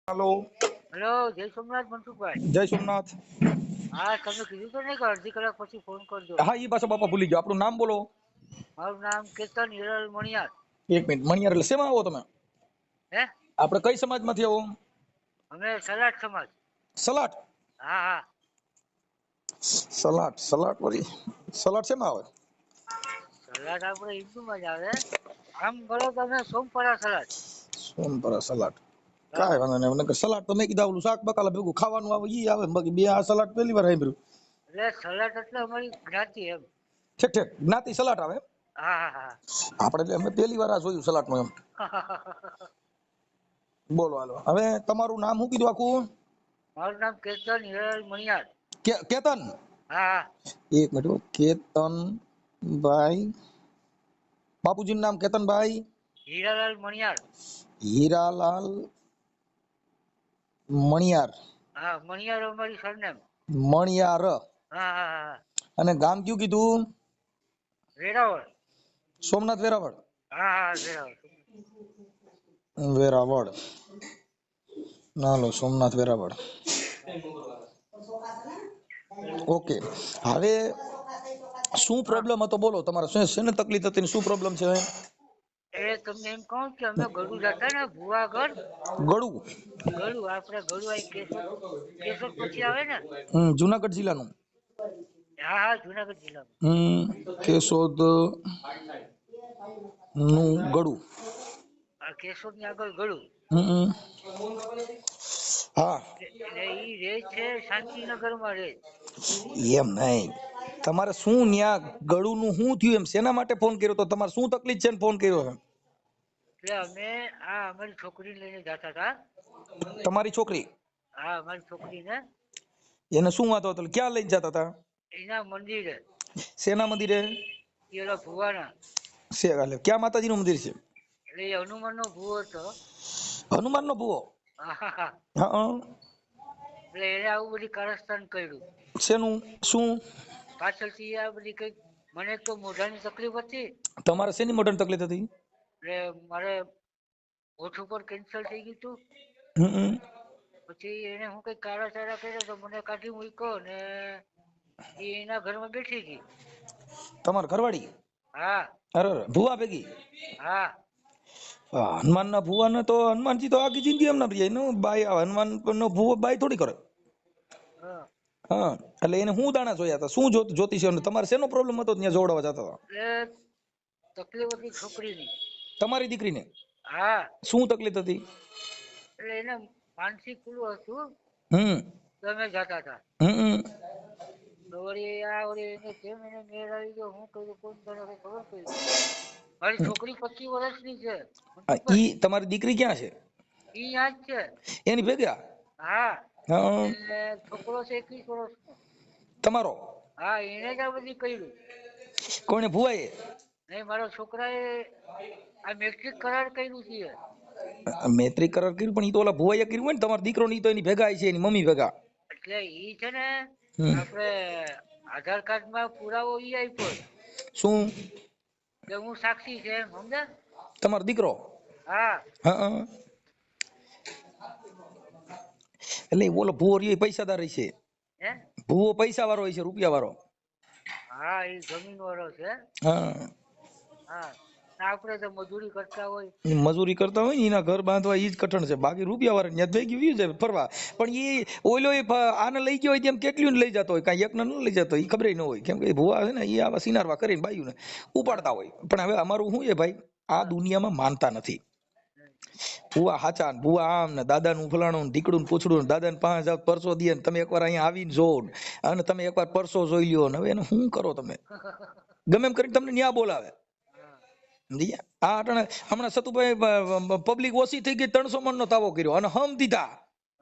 Hello hello जय सोमनाथ मनसुखभाई। जय सोमनाथ। हाँ તમે કીધું તો નહીં કે અડધી કલાક પછી ફોન કરજો। हाँ ये पाછો बापा भूली गयो आपनु नाम बोलो। મારું નામ કેતન હિરલ મણિયાર। एक मिनिट मणियार એટલે શેમાં આવો તમે? હે આપણે કઈ સમાજમાંથી આવો? અમે સલાટ સમાજ। સલાટ? હા હા સલાટ સલાટ વળી સલાટ શેમાં આવે? સલાટ આપણે હિન્દુમાં જ આવે। આમ ગણો તમે સોમપરા સલાટ। સોમપરા સલાટ હા કાંઈ વાંધો નહીં નકર સલાટ તો મેં કીધા ઓલું શાક બકાલા ભેગું ખાવાનું આવે ઈ આવે બાકી બે આ સલાટ પહેલી વાર સાંભળ્યું। એટલે સલાટ એટલે અમારી જ્ઞાતિ એમ। ઠીક ઠીક જ્ઞાતિ સલાટ આવે એમ? હા હા હા આપણે એટલે અમે પહેલી વાર આ જોયું સલાટનું એમ। બોલો હાલો હવે તમારું નામ શું કીધું આખું? મારું નામ કેતન હિરલ મણિયાર। કેતન? હા હા એક મિનિટ હો, કેતનભાઈ બાપુજીનું નામ કેતનભાઈ હીરાલાલ મણિયાર। હીરાલાલ મણિયાર। હા મણિયાર અમારી સરનેમ। મણિયાર હા હા હા અને ગામ કયું કીધું? વેરાવળ। સોમનાથ વેરાવળ? હા હા વેરાવળ। વેરાવળ નાલો સોમનાથ વેરાવળ ઓકે। હવે શું હા પ્રોબ્લેમ હતો બોલો તમારે શેને તકલીફ હતી ને શું પ્રોબ્લેમ છે? એ તમને એમ કહું કે અમે ગળું જતા ને ભુવાગઢ ગળું? ગળું આપણે ગળું અહીં કેશોદ કેશોદ પછી આવે ને। જુનાગઢ જિલ્લાનું? હા હા જુનાગઢ જિલ્લામાં। કેશોદ નું ગળું? આ કેશોદ ની આગળ ગળું। હમ હા એટલે ઈ રે છે શાંતિનગર માં રે। એમ નહીં તમારે શું ન્યા ગળું નું શું થયું એમ શેના માટે ફોન કર્યો તો તમારે શું તકલીફ છે ને ફોન કર્યો છે? એટલે અમે આ અમારી છોકરીને લઈને જતા હતા। તમારી છોકરી? હા અમારી છોકરીને એને શું વાતો હતો ક્યાં લઈને જતા હતા? એના મંદિરે। શેના મંદિરે? એ ઓલા ભુવાના છે એટલે ક્યાં માતાજીનું મંદિર છે? એટલે એ હનુમાન નો ભુવો હતો। હનુમાન નો ભુવો? હા હા હા હા એટલે એને આવું બધી કારસ્તાન કર્યું। શેનું શું? પાછળથી આ બધી કઈક મને તો મોઢાની તકલીફ હતી તમારે શેની મોઢાની તકલીફ હતી? એટલે મારે હોઠ ઉપર કેન્સર થઈ ગયું હતું। હમ પછી એને હું કઈ કાળા ચારા કર્યા તો મને કાઢી મૂક્યો ને એ એના ઘરમાં બેઠી હતી। તમાર ઘરવાળી? હા અરે ભુવા ભેગી? હા હનુમાન ના ભુવા ને તો હનુમાનજી તો આખી જિંદગી એમ ના જાય બાઈ હનુમાન નો ભુવો બાઈ થોડી કરે। હા હા એટલે એને હું દાણા જોયા હતા શું જ્યોતિષ તમારે શેનો પ્રોબ્લેમ હતો ત્યાં જોડાવા જતા હતા? એટલે તકલીફ હતી છોકરીની। તમારી દીકરીને હા શું તકલીફ હતી? એટલે એને માનસિક પેલું હતું હમ તો અમે જતા હતા હમ તો વળી આ વળી એને જેમ એને મેળ આવી ગયો હું કર્યું કોણ તને કઈ ખબર પડી? મારી છોકરી 25 વર્ષની છે ઈ મનસુખભાઈ। તમારી દીકરી ક્યાં છે? ઈ યાદ છે? એની ભેગા? હા હા એટલે છોકરો છે 21 વર્ષનો। તમારો? હા એને જ આ બધી કર્યું। કોને ભુવાએ? નહીં મારા છોકરાએ આ મેટ્રિક કરાર કર્યું છે। મૈત્રી કરાર કર્યું પણ ઈ તો ઓલા ભુવાએ કર્યું હોય ને તમારો દીકરો ની તો એની ભેગા છે એની મમ્મી ભેગા। એટલે ઈ છે ને હમ આપણે આધાર કાર્ડ માં પુરાવો ઈ આપ્યો શું? કે હું સાક્ષી છે એમ સમજ્યા? તમારો દીકરો? હા હા એટલે ઓલો ભુવો રહ્યો પૈસાદાર છે? હે ભુવો પૈસા વાળો હોય છે રૂપિયા વાળો? હા એ જમીન વાળો છે। હા હા આપણે તો મજૂરી કરતા હોય। મજૂરી કરતા હોય ને એના ઘર બાંધવા ઈ જ કઠણ છે બાકી રૂપિયા વાળા ત્યાં ભેગી વ્યુ જાય ફરવા પણ એ ઓલો આને લઈ ગયો હોય તેમ કેટલું લઈ જતો હોય કાંઈ એકને ન લઈ જતો એ ખબર ન હોય કેમ કે ભુવા છે ને એ આવા સિનારવા કરીને બાયું ને હા ઉપાડતા હોય પણ હવે અમારું શું છે ભાઈ આ હા દુનિયામાં માનતા નથી। ભુવા હાચા ભુવા આમ ને દાદાનું ફલાણું ઢીકડું પૂછડું દાદાને 5000 પરસો દે ને તમે એકવાર અહીંયા આવીને જોવો અને તમે એકવાર પરસો જોઈ લ્યો ને હવે એને શું કરો તમે ગમે એમ કરીને તમને ન્યા બોલાવે। હા હમણાં સતુભાઈ પબ્લિક ઓછી થઈ ગઈ 300 મણ નો તાવો કર્યો અને હમ દીધા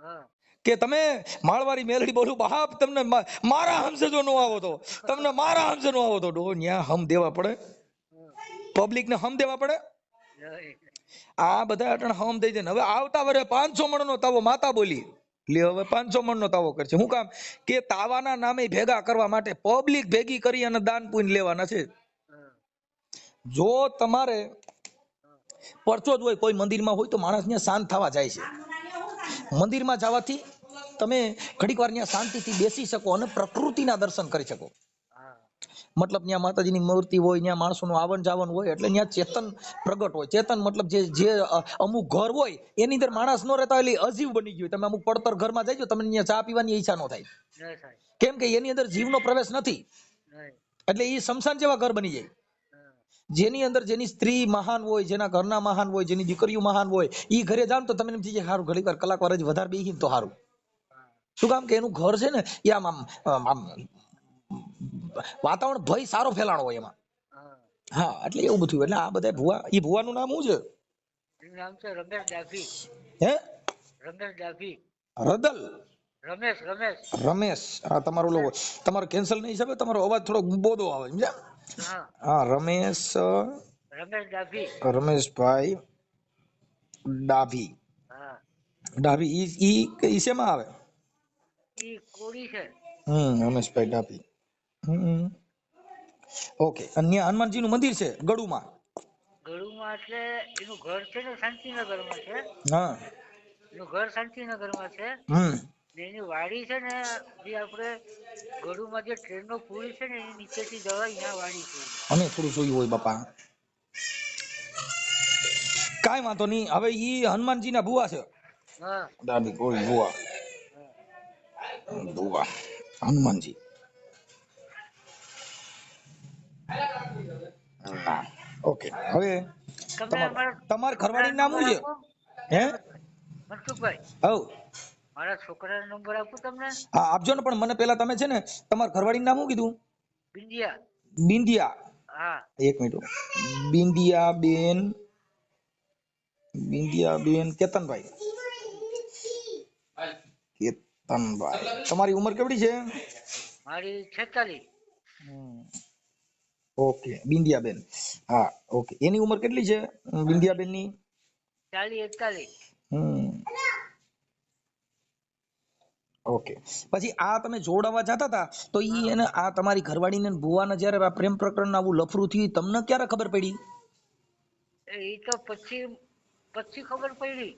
હા કે તમે માળવારી મેલડી બોલું બાપ તમને મારા હમસે જો નો આવો તો તમને મારા હમસે નો આવો તો ન્યા હમ દેવા પડે પબ્લિક ને હમ દેવા પડે। આ બધા અટણ હમ દઈ દે હવે આવતા વરે 500 મણ નો તાવો માતા બોલી લે હવે 500 મણ નો તાવો કરશે શું કામ કે તાવાના નામે ભેગા કરવા માટે પબ્લિક ભેગી કરી અને દાન પુણ્ય લેવાના છે। જો તમારે પરચો જ હોય કોઈ મંદિરમાં હોય તો માણસ ત્યાં શાંત થવા જાય છે મંદિરમાં જવાથી તમે ઘડીક વાર ત્યાં શાંતિથી બેસી શકો અને પ્રકૃતિના દર્શન કરી શકો. હા મતલબ ત્યાં માતાજીની મૂર્તિ હોય, ત્યાં માણસોનું આવન જાવન હોય, એટલે ત્યાં ચેતન પ્રગટ હોય. ચેતન મતલબ જે અમુક ઘર હોય એની અંદર માણસ નો રહેતા એટલે અજીવ બની ગયું. તમે અમુક પડતર ઘરમાં જઈજો, તમને ત્યાં ચા પીવાની ઈચ્છા ન થાય. નહીં થાય. કેમ કે એની અંદર જીવનો પ્રવેશ નથી, નહીં. એટલે એ શમશાન જેવા ઘર બની જાય. હા જેની અંદર જેની સ્ત્રી મહાન હોય, જેના ઘરના મહાન હોય, જેની દીકરીઓ મહાન હોય, એ ઘરે જાવ તો તમે એમ થઈ જાય સારું ઘડીક વાર કલાક વાર જ વધારે બેસી તો સારું. હા શું કામ કે એનું ઘર છે ને એ આમ વાતાવરણ ભય સારો ફેલાણો હોય એમાં. હા. હા એટલે એવું બધું. એટલે આ બધા ભુવા, એ ભુવાનું નામ શું છે? એનું નામ છે રમેશ ડાભી. હે? રમેશ ડાભી. રદલ? રમેશ રમેશ. રમેશ. હા તમારો લોગો તમારો કેન્સલ નહીં હિસાબે તમારો અવાજ થોડો બોધો આવે, સમજ્યા? હા હા રમેશ, રમેશ ડાભી. રમેશભાઈ ડાભી. હા ડાભી ઈ શેમાં આવે? ઈ કોળી છે. રમેશભાઈ ડાભી. ઓકે. અને ત્યાં હનુમાનજીનું મંદિર છે ગળુમાં. ગળુમાં એટલે એનું ઘર છે ને શાંતિનગરમાં છે. હા. એનું ઘર શાંતિનગરમાં છે. હમ ને એની વાડી છે ને જે આપણે ગળુમાં જે ટ્રેનનો પુલ છે ને એની નીચેથી જવાય અહીંયા વાડી છે. અમે થોડું જોયું હોય બાપા. કાંઈ વાંધો નહીં. હવે ઈ હનુમાનજીના ભુવા છે. હા દાદી કોઈ ભુવા. હા ભુવા હનુમાનજી. હા ઓકે. હવે તમે તમારું અમારા તમાર છોકરાનો ઘરવાળીનું નામ નંબર શું છે? આપો. હે? મનસુખભાઈ, હવ. મારા છોકરાનો નંબર આપું તમને? હા આપજો ને, પણ મને પેલા તમે છે ને તમારા ઘરવાળીનું નામ શું કીધું? બિંદિયા. બિંદિયા. હા એક મિનિટ. બિંદિયા બેન. બિંદિયા બેન કેતનભાઈ. કેતનભાઈ. તમારી ઉંમર કેવડી છે? મારી 46. ઓકે બિંદિયા બેન. હા ઓકે. એની ઉંમર કેટલી છે બિંદિયા બેન ની? 40 41. ઓકે. પછી આ તમે જોડાવા જતા હતા તો ઈ એને આ તમારી ઘરવાળીને ભુવાને જ્યારે આ પ્રેમ પ્રકરણ આવું લફરું થયું તમને ક્યારે ખબર પડી? એ તો પછી પછી ખબર પડી.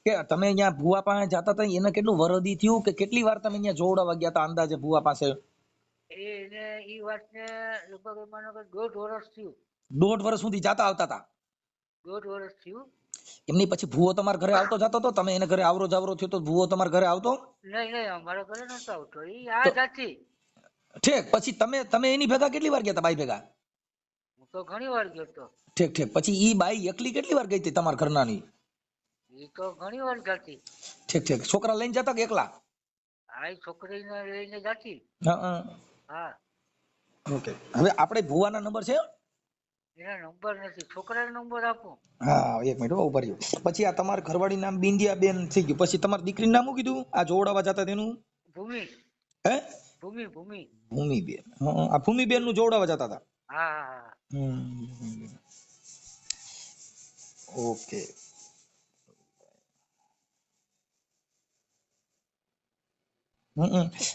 કે તમે અહીંયા ભુવા પાસે જતા હતા એને કેટલું વરદી થયું કે કેટલી વાર તમે અહીંયા જોડાવા ગયા હતા અંદાજે ભુવા પાસે? એને ઈ વાતને લગભગ માનો કે 1.5 વર્ષ થયું. 1.5 વર્ષ સુધી જાતા આવતા હતા? 1.5 વર્ષ થયું. એમની પછી ભુવો તમારા ઘરે આવતો જતો હતો? તમે એને ઘરે આવરો જાવરો થયો તો ભુવો તમારા ઘરે આવતો? નહીં નહીં અમારા ઘરે નતો આવતો. ઈ તો આ જાતી. ઠીક. પછી તમે એની ભેગા કેટલી વાર ગયા હતા બાઈ ભેગા? હું તો ઘણી વાર ગયો તો. ઠીક ઠીક. પછી ઈ બાઈ એકલી કેટલી વાર ગઈ હતી તમારા ઘરનાની? ઈ તો ઘણી વાર જાતી. ઠીક ઠીક. છોકરા લઈને જતા કે એકલા? આ છોકરીને લઈને જાતી. હા. હા ઓકે. હવે આપણે ભુવાના નંબર છે? એના નંબર નથી. છોકરાનો નંબર આપું? હા એક મિનિટ ઉભા રહ્યો. પછી આ તમારા ઘરવાળી નામ બિંદિયા બેન થઈ ગયું. પછી તમારી દીકરીનું નામ શું કીધું આ જોડાવા જતા તેનું? ભૂમિ. હે? ભૂમિ ભૂમિ. ભૂમિબેન. આ ભૂમિબેન નું જોડાવા જતા હતા? હા હા હા. ઓકે.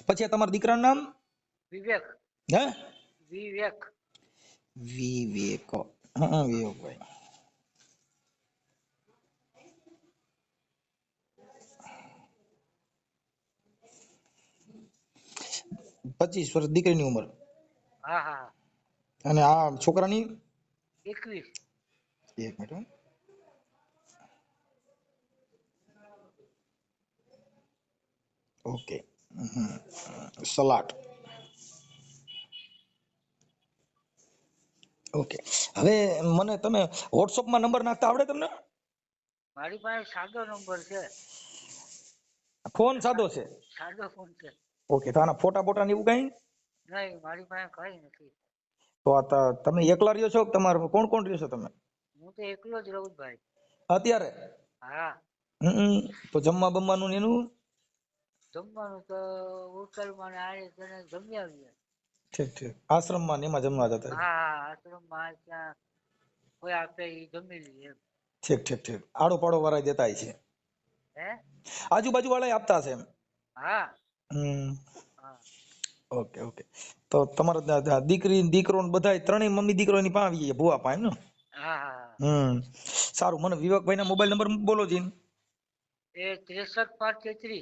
પછી આ તમારા દીકરાનું નામ? વિવેક. હે? વિવેક. વિવેક. વિવેકભાઈ. 25 વર્ષ દીકરીની ઉંમર. હા હા. અને આ છોકરાની? 21. એક મિનિટ. ઓકે. સલાટ. ઓકે. હવે મને તમે વોટ્સઅપમાં નંબર નાખતા આવડે તમને? મારી પાસે સાદો નંબર છે. ફોન સાદો છે? સાદો ફોન છે. ઓકે. તો આના ફોટા બોટા ને એવું કઈ? નહીં મારી પાસે કઈ નથી. તો તમે એકલા રહ્યો છો કે તમારે કોણ કોણ રહ્યો છો તમે? હું તો એકલો જ રહું ભાઈ અત્યારે? હા. તો જમવા બમવાનું એનું? જમવાનું તો હોટલમાં ને આ તને જમી આવીએ. ઠીક ઠીક. આશ્રમમાં ને એમાં જમવા જતા? હા આશ્રમમાં ત્યાં કોઈ આપે એ જમી લઈએ. ઠીક ઠીક ઠીક. આડો પાડો વાળા દેતા છે? હે? આજુબાજુ વાળા આપતા છે એમ? હા હા. Okay okay. તો તમારા દીકરી દીકરો ને બધા ત્રણેય મમ્મી દીકરો ની પાસે આવી જાય ભુવા પાસે એમ ને? હા હા. સારું. મને વિવેકભાઈ ના મોબાઈલ નંબર બોલો જી. એ 63 5 33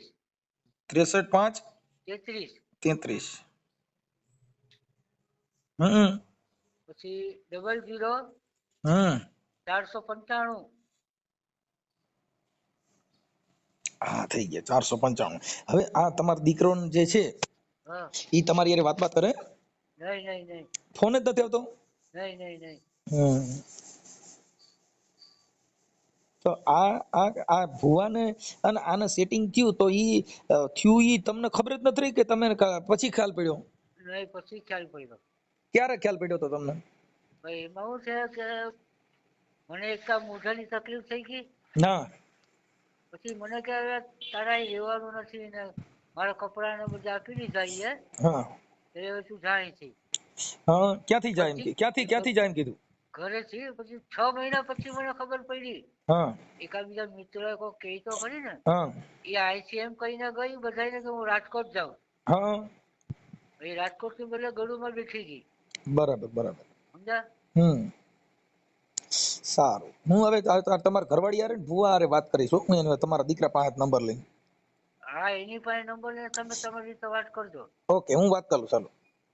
63 5 33 33. હમ પછી 00 હમ 495 હા થઈ ગયા 495. હવે આ તમારો દીકરો જે છે હા ઈ તમારી યારે વાત કરે? નહીં ફોન જ નથી આવતો? નહીં હમ તો આ ભુવાને અને આને સેટિંગ થયું તો ઈ થયું ઈ તમને ખબર જ નથી રહી કે તમે પછી ખ્યાલ પડ્યો? નહીં પછી ખ્યાલ પડ્યો. ક્યારે ખ્યાલ પડ્યો તો તમને? ભાઈ એમાં શું છે કે મને એક આ મોઢાની તકલીફ થઈ ગઈ. ના પછી મને કે હવે તારા અહીં રહેવાનું નથી ને મારા કપડાને બધા આપી દીધા છે હા એટલે હવે તું જા અહીંથી. હા ક્યાંથી જાય એમ પછી કે ક્યાંથી જાય એમ કીધું? ઘરેથી પછી 6 મહિના પછી મને ખબર પડી. હા એકાબીજા મિત્રોએ કોઈ કહી તો ખરી ને. હા એ આઈસીએમ કહીને ગઈ બધાને કે હું રાજકોટ જાઉં. હા એ રાજકોટની બદલે ગળુમાં બેઠી ગઈ. બરાબર સમજ્યા? હમ સારું. હું હવે તમારા ઘરવાળી હારે ને ભુવા હારે વાત કરીશ હો. હું એને તમારા દીકરા પાસે નંબર લઈને. હા એની પાસે નંબર લઈને તમે તમારી રીતે વાત કરજો. ઓકે હું વાત કરું ચાલો.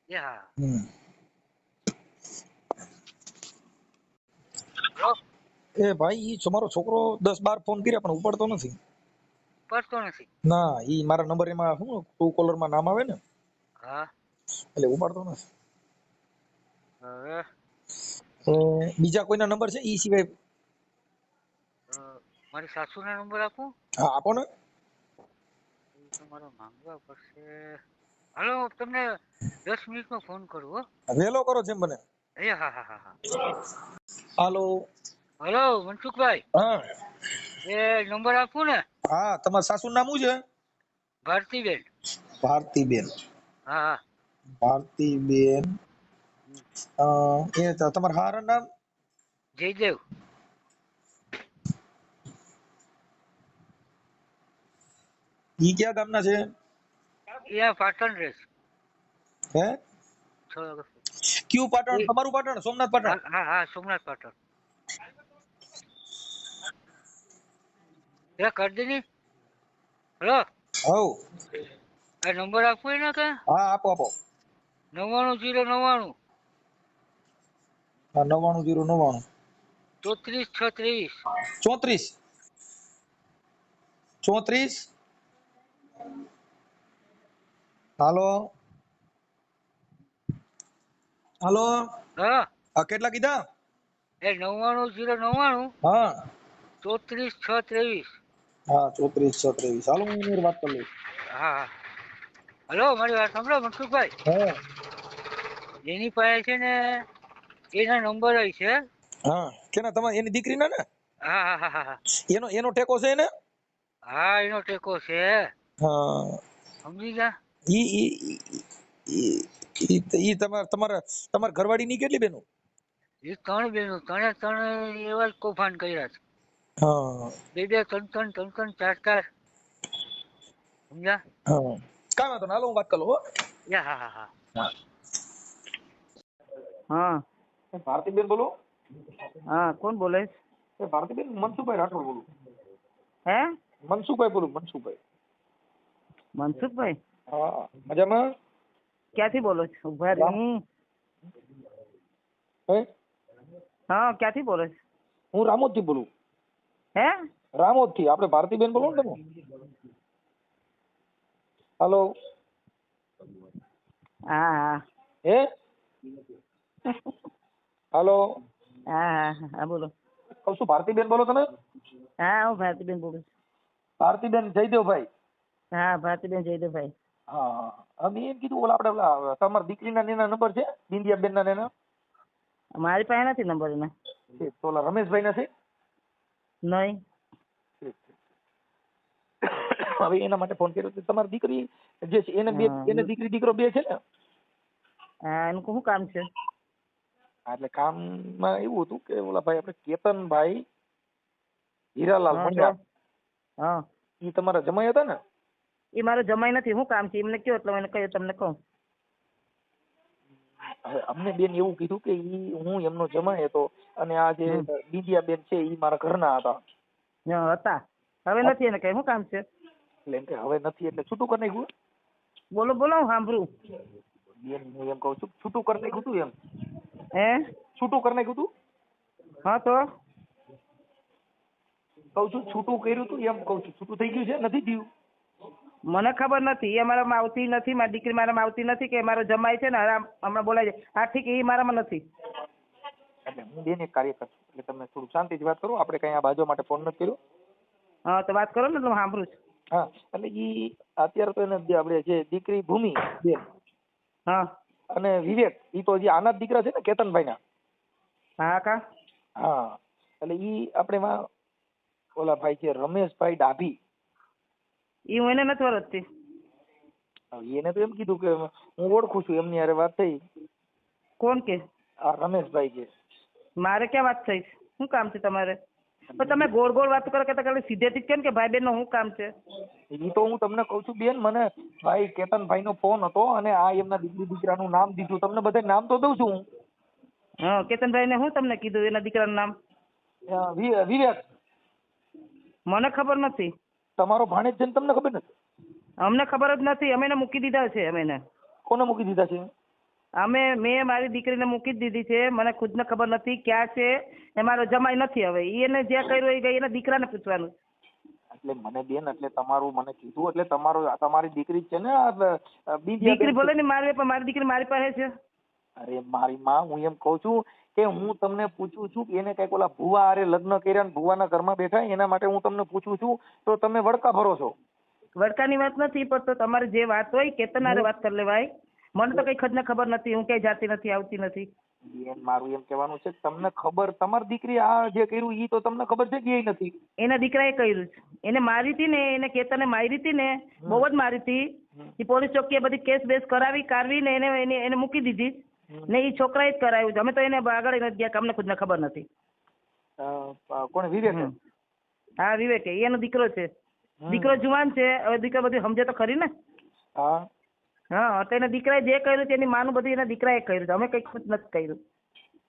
એ હા. હમ લો એ ભાઈ ઈ તમારો છોકરો 10-12 ફોન કર્યા પણ ઉપાડતો નથી. પડતો નથી. ના ઈ મારા નંબર એમાં શું ટ્રુ કોલર માં નામ આવે ને હા એટલે ઉપાડતો નથી. હવે બીજા કોઈના નંબર છે ઈ સિવાય? મારી સાસુના નંબર આપું? હા આપો ને. એ તમારે માંગવા પડશે. હાલો તમને 10 મિનિટમાં ફોન કરું હો. વેલો કરો જેમ બને. એ હા. હાલો. હલો મનસુખભાઈ. હા એ નંબર આપું ને? હા તમારા સાસુનું નામ શું છે? ભારતીબેન. ભારતીબેન. હા ભારતીબેન. હમ. એ તમારા હારા નામ? જયદેવ. ઈ ક્યાં ગામના છે? એ પાટણ રેસ. હે કયું પાટણ? એ તમારું પાટણ? સોમનાથ પાટણ? હા સોમનાથ પાટણ. એ કરી દે ની. હલો હવ આ નંબર આપવો ને કે? હા આપો. 99 099 હા 99 099 34 6 23. 34 34. હાલો. હા આ કેટલા કીધા? એ 99 099 હા 34 6 23. હા 34 6 23. હાલો હું એની વાત કરી લઈશ. હા હલો મારી વાત સાંભળો મનસુખભાઈ. હા એની પાસે છે ને એના નંબર હોય છે. હા કેના તમારે એની દીકરીના ને? હા. એનો ટેકો છે એને? હા એનો ટેકો છે. હા સમજી ગયા? ઈ ઈ ઈ તમારા ઘરવાળીની કેટલી બેનો? એ 3 બેનો. ત્રણે એવા જ કૌભાંડ કર્યા છે. હા 2 3 4 સમજ્યા? હા કાંઈ વાંધો નહીં. હાલો હું વાત કરું હો. હા. હા હા ભારતીબેન બોલો? હા કોણ બોલે? ભારતીબેન મનસુખભાઈ રાઠોડ બોલું. હે મનસુખભાઈ બોલું. મનસુખભાઈ? હા મજામાં? ક્યાંથી બોલો છો? ઉભા રહી. હે હા ક્યાંથી બોલે છે? હું રામોદ થી બોલું. હે રામોદ થી. આપણે ભારતીબેન બોલો ને તમે? હાલો. હા હે હાલો. હા બોલો. કહું છું ભારતીબેન બોલો તમે? હા હું ભારતીબેન બોલું છું. ભારતીબેન જયદેવભાઈ. હા ભારતીબેન જયદેવભાઈ. હા અમે એમ કીધું ઓલા આપણે તમારા દીકરીના એના નંબર છે બિંદિયાબેન ના એના? મારી પાસે નથી નંબર એના. તો ઓલા રમેશભાઈ ના છે? નહીં. હવે એના માટે ફોન કર્યો. તમારી દીકરી જે છે એને દીકરી દીકરો બે છે ને? હા એનું શું કામ છે? એટલે કામમાં એવું હતું કે ઓલા ભાઈ આપણે કેતનભાઈ હીરાલાલ મંડા હા ઈ તમારા જમાઈ હતા ને? એ મારો જમાઈ નથી. શું કામ છે એમને કયો એટલે મને કહ્યું તમને કહું. હવે અમને બેન એવું કીધું કે હું એમનો જમાઈ હતો અને આ જે બિંદિયા બેન છે ઈ મારા ઘરના હતા. હતા. હવે નથી એને કઈ શું કામ છે? એટલે એમ કે હવે નથી એટલે છૂટું કરી નાખ્યું? બોલો બોલો હું સાંભળું. બેન હું એમ કહું છું છૂટું કરી નાખ્યું તું એમ? હે? છૂટું કરી નાખ્યું તું? હા તો કહું છું છૂટું કર્યું તું એમ કહું છું. છૂટું થઈ ગયું છે નથી થયું? મને ખબર નથી. એ મારામાં આવતી નથી. મારી દીકરી મારામાં આવતી નથી કે મારો જમાઈ છે ને હમણાં બોલાય છે. હા ઠીક, એ મારામાં નથી. એટલે હું બેન એક કાર્ય કરશું એટલે તમે થોડું શાંતિથી વાત કરો. આપણે કઈ આ બાજુ માટે ફોન નથી કર્યો. હા તો વાત કરો ને, એટલે હું સાંભળું છું. હા એટલે ઈ અત્યારે તો એને આપણે જે દીકરી ભૂમિ બેન હા અને વિવેક ઈ તો હજી આના જ દીકરા છે ને કેતનભાઈ ના? હા કા હા એટલે ઈ આપણે માં ઓલા ભાઈ છે રમેશભાઈ ડાભી. એ હું એને નથી ઓળખતી. એને તો એમ કીધું કે હું ઓળખું છું, એમની હારે વાત થઈ. કોણ કે? આ રમેશભાઈ છે. મારે ક્યાં વાત થઈ? શું કામ છે તમારે? પણ તમે ગોળ ગોળ વાત કરો કે ખાલી સીધેથી જ કેમ કે ભાઈ બહેન નું શું કામ છે? ઈ તો હું તમને કઉ છું બેન, મને ભાઈ કેતનભાઈ નો ફોન હતો અને આ એમના દીકરાનું નામ દીધું. તમને બધા નામ તો દઉં છું હું. હા કેતનભાઈ ને હું તમને કીધું એના દીકરાનું નામ? વિવેક. મને ખબર નથી. તમારો ભાણેજ છે ને તમને ખબર નથી? અમને ખબર જ નથી. અમે એને મૂકી દીધા છે. અમે એને કોને મૂકી દીધા છે? મેં મારી દીકરીને મૂકી જ દીધી છે. મને ખુદને ખબર નથી ક્યાં છે. એ મારો જમાઈ નથી. હવે એને જે કર્યું એ ગઈ એના દીકરાને પૂછવાનું. એટલે મને બેન એટલે તમારું મને કીધું એટલે તમારી દીકરી જ છે ને દીકરી ભલે ને મારી, પણ મારી દીકરી મારી પાસે છે. અરે મારી માં, હું એમ કઉ છું કે હું તમને પૂછું છું કે એને કઈક ઓલા ભુવા હારે લગ્ન કર્યા ને ભુવાના ઘરમાં બેઠા એના માટે હું તમને પૂછું છું તો તમે વડકા ભરો છો. વડકાની વાત નથી, પણ તો તમારે જે વાત હોય કેતન હારે વાત કરી લેવાય. મને તો કઈ ખુદને ખબર નથી. હું કઈ જાતી નથી, આવતી નથી. બેન મારું એમ કહેવાનું છે તમને ખબર, તમારી દીકરી આ જે કર્યું ઈ તો તમને ખબર છે કે એ નથી? એના દીકરાએ કર્યું છે. એને મારી હતી ને, એને કેતને મારી હતી ને, બહુ જ મારી હતી. એ પોલીસ ચોકીએ બધી કેસ બેસ કારવી ને એને મૂકી દીધી ને એ છોકરાએ જ કરાવ્યું છે. અમે તો એને આગળ નથી ગયા, અમને ખુદને ખબર નથી. કોણ? વિવેક? હા વિવેક, એનો દીકરો છે. દીકરો જુવાન છે. હવે દીકરો બધું સમજે તો ખરી ને. હા હા એટલે એના દીકરાએ જે કર્યું છે એની માનું બધું એના દીકરાએ કર્યું છે. અમે કઈ ખુદ નથી કર્યું.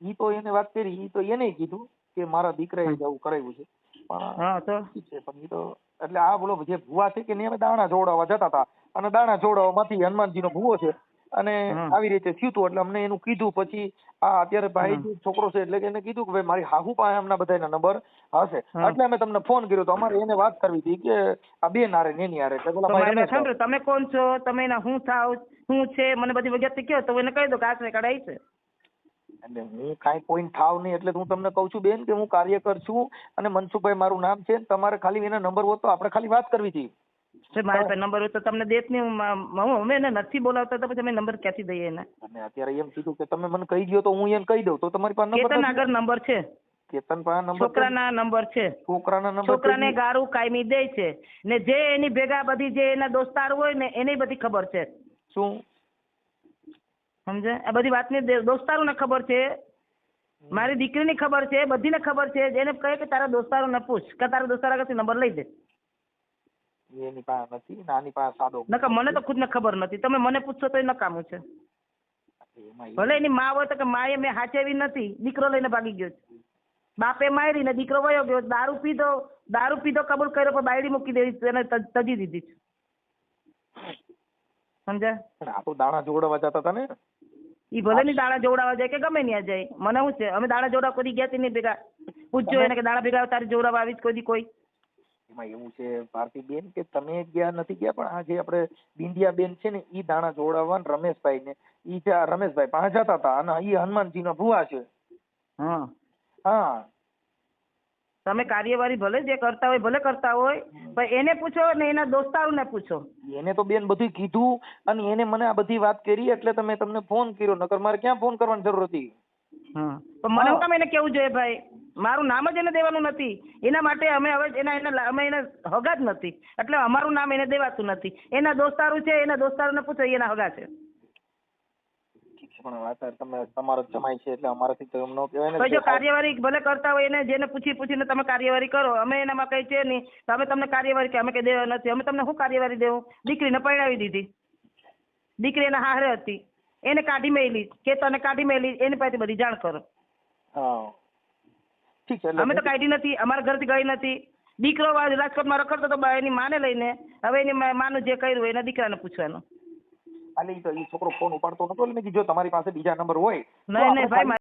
ઈ તો એને વાત કરી, ઈ તો એને કીધું કે મારા દીકરાએ જવું કરાવ્યું છે. પણ હા તો પણ ઈ તો એટલે આ બોલો જે ભુવા છે કે અમે દાણા જોડાવા જતા હતા અને દાણા જોડાવામાંથી હનુમાનજીનો ભુવો છે અને આવી રીતે થયું હતું એટલે અમને એનું કીધું. પછી આ અત્યારે ભાઈ જે છોકરો છે એટલે કે એને કીધું કે ભાઈ મારી હાહુ પાસે એમના બધાના નંબર હશે એટલે અમે તમને ફોન કર્યો તો અમારે એને વાત કરવી હતી કે આ બેન હારે ને એની હારે. તમે કોણ છો? તમે એના શું થાવ, શું છે, મને બધી વિગત કહો તો એને કહી દો કે આશરે કઢાઈ છે. એટલે હું કાંઈ કોઈ થાવ નહીં એટલે હું તમને કઉ છું બેન કે હું કાર્યકર છું અને મનસુખભાઈ મારું નામ છે. તમારે ખાલી એના નંબર હોત તો આપણે ખાલી વાત કરવી હતી. મારા પાસે નંબર હોય તો તમને દેત નહીં. અમે એને નથી બોલાવતા તો પછી અમે નંબર ક્યાંથી દઈએ એને? અને અત્યારે એમ કીધું કે તમે મને કહી દો તો હું એને કહી દઉં તો તમારી પાસે નંબર કેતન આગળ નંબર છે. કેતન પાસે નંબર છોકરાના નંબર છે. છોકરાના નંબર છોકરાને ગારું કાયમી દે છે ને જે એની ભેગા બધી જે એના દોસ્તાર હોય ને એને બધી ખબર છે. શું સમજે? આ બધી વાતની દોસ્તારોને ખબર છે, મારી દીકરીની ખબર છે, બધીને ખબર છે. એને કહે કે તારા દોસ્તારોને પૂછ કે તારા દોસ્તાર આગળથી નંબર લઈ દે. એની પાસે નથી, નાની પાસે સાદો. નકર મને તો ખુદને ખબર નથી. તમે મને પૂછશો તો એ નકામું છે. ભલે એની માં હોય તો કે માએ મેં હાચેવી નથી, દીકરો લઈને ભાગી ગયો છે. બાપે મારી ને દીકરો વયો ગયો. દારૂ પીધો કબૂલ કર્યો પણ બાયડી મૂકી દેવી એને તજી દીધી છે. સમજ્યા? આ તો દાણા જોડવા જતા હતા ને. ઈ ભલે ની દાણા જોડાવા જાય કે ગમે ત્યાં જાય, મને શું છે? અમે દાણા જોડાવા કોઈ ગયા નહીં ભેગા. પૂછજો એને કે દાણા ભેગા તારી જોડાવા આવી જ કોઈ. એમાં એવું છે ભારતી બેન કે તમે ગયા નથી ગયા પણ આ જે આપણે બિંદિયા બેન છે ને ઈ દાણા જોડાવા રમેશભાઈ ને ઈ રમેશભાઈ પાસે જતા હતા અને ઈ હનુમાનજી નો ભુવા છે. હા તમે કાર્યવાહી ભલે જે કરતા હોય ભલે કરતા હોય પણ એને પૂછો ને એના દોસ્તારોને પૂછો. એને તો બેન બધું કીધું અને એને મને આ બધી વાત કરી એટલે તમને ફોન કર્યો, નકર મારે ક્યાં ફોન કરવાની જરૂર હતી? પણ મને હું કામ એને કેવું જોઈએ ભાઈ? મારું નામ જ એને દેવાનું નથી. એના માટે અમે હવે અમે એને હગા જ નથી એટલે અમારું નામ એને દેવાતું નથી. એના દોસ્તારો છે, એના દોસ્તારોને પૂછો, એના હગા છે. પણ તમે તમારો જમાઈ છે એટલે અમારાથી તો એમ ન કહેવાય ને. જો કાર્યવાહી ભલે કરતા હોય એને જેને પૂછીને તમે કાર્યવાહી કરો. અમે એનામાં કઈ છે નહીં તો અમે તમને કાર્યવાહી કે અમે કઈ દેવા નથી. અમે તમને શું કાર્યવાહી દેવું? દીકરીને પરણાવી દીધી. દીકરી એના હારે હતી, એને કાઢી મેલી, કેતને કાઢી મેલી, એની પાસે બધી જાણ કરો. ઠીક છે. અમે તો કાઢી નથી, અમારા ઘરથી ગઈ નથી. દીકરો રાજકોટમાં રખડતો તો એની માને લઈને હવે એની માનું જે કર્યું એના દીકરાને પૂછવાનું. એટલે ઈ છોકરો ફોન ઉપાડતો નતો એટલે મેં કીધું જો તમારી પાસે બીજા નંબર હોય તો નહીં આપણે નહીં ભાઈ